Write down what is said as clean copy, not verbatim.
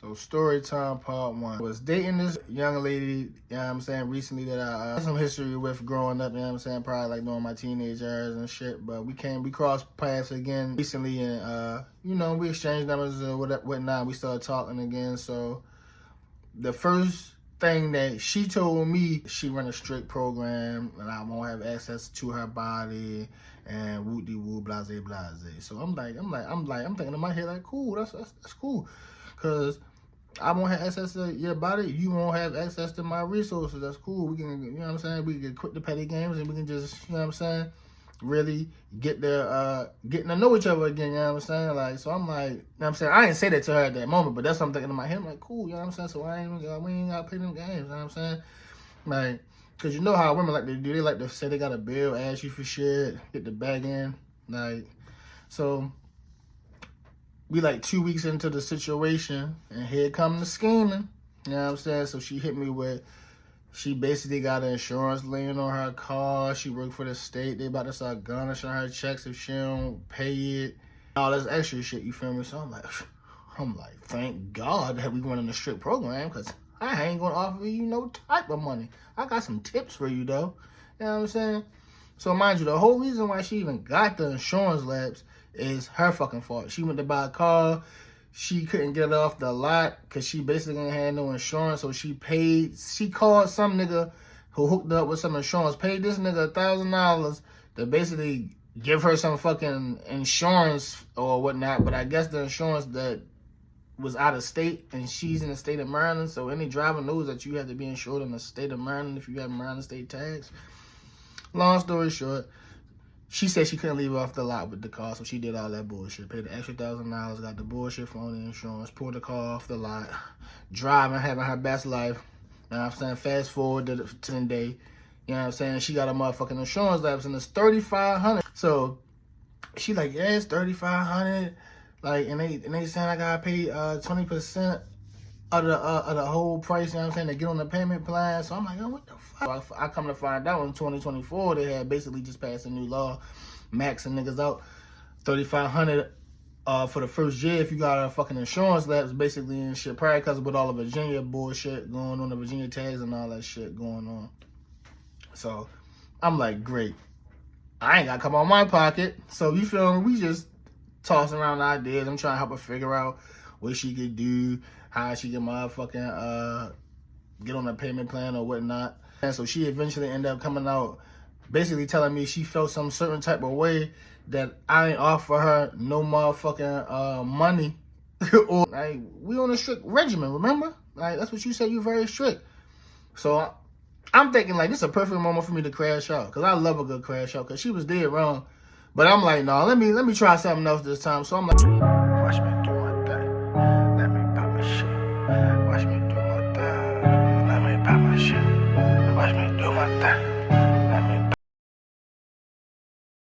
So story time part one. I was dating this young lady, you know what I'm saying, recently that I had some history with growing up, you know what I'm saying, probably like during my teenage years and shit. But we crossed paths again recently and, you know, we exchanged numbers and whatnot. We started talking again. So the first thing that she told me, she run a strict program and I won't have access to her body and woo-de-woo, blase, blase. So I'm thinking in my head like, cool, that's cool. Cause I won't have access to your body, you won't have access to my resources. That's cool. We can, you know what I'm saying, we can quit the petty games and we can just, you know what I'm saying, really getting to know each other again, you know what I'm saying? Like, so I'm like, you know what I'm saying, I didn't say that to her at that moment, but that's what I'm thinking in my head. I'm like, cool, you know what I'm saying? So we ain't gotta play them games, you know what I'm saying? Like, cause you know how women like to do, they like to say they got a bill, ask you for shit, get the bag in, like, so we like 2 weeks into the situation and here come the scheming, you know what I'm saying? So she hit me with, she basically got an insurance lien on her car. She worked for the state. They about to start garnishing her checks if she don't pay it. All this extra shit, you feel me? So I'm like, thank God that we went in a strict program, because I ain't gonna offer you no type of money. I got some tips for you though. You know what I'm saying? So mind you, the whole reason why she even got the insurance lapse is her fucking fault. She went to buy a car. She couldn't get it off the lot because she basically had no insurance. So she called some nigga who hooked up with some insurance, paid this nigga $1,000 to basically give her some fucking insurance or whatnot. But I guess the insurance that was out of state and she's in the state of Maryland. So any driver knows that you have to be insured in the state of Maryland if you have Maryland state tax. Long story short, she said she couldn't leave off the lot with the car, so she did all that bullshit. Paid the extra $1,000, got the bullshit phone insurance, pulled the car off the lot, driving, having her best life. You know what I'm saying? Fast forward to the day, you know what I'm saying? She got a motherfucking insurance lapse and it's $3,500. So she like, yeah, it's $3,500. Like, and they saying I gotta pay 20% of the whole price, you know what I'm saying, to get on the payment plan. So I'm like, oh, what the fuck? I come to find out in 2024, they had basically just passed a new law, maxing niggas out $3,500 for the first year if you got a fucking insurance lapse, basically, and shit. Probably because with all the Virginia bullshit going on, the Virginia tags and all that shit going on. So I'm like, great. I ain't got to come out my pocket. So you feel me? We just tossing around ideas. I'm trying to help her figure out what she could do, how she can motherfucking get on a payment plan or whatnot. And so she eventually ended up coming out basically telling me she felt some certain type of way that I ain't offer her no motherfucking money. Or like, we on a strict regimen, remember? Like, that's what you said, you very strict. So I'm thinking like this is a perfect moment for me to crash out, because I love a good crash out, because she was dead wrong. But I'm like, no, let me try something else this time. So I'm like, watch me do my thing. Let me pop my shit. Watch me do my thing. Let me pop my shit. Watch me do my thing.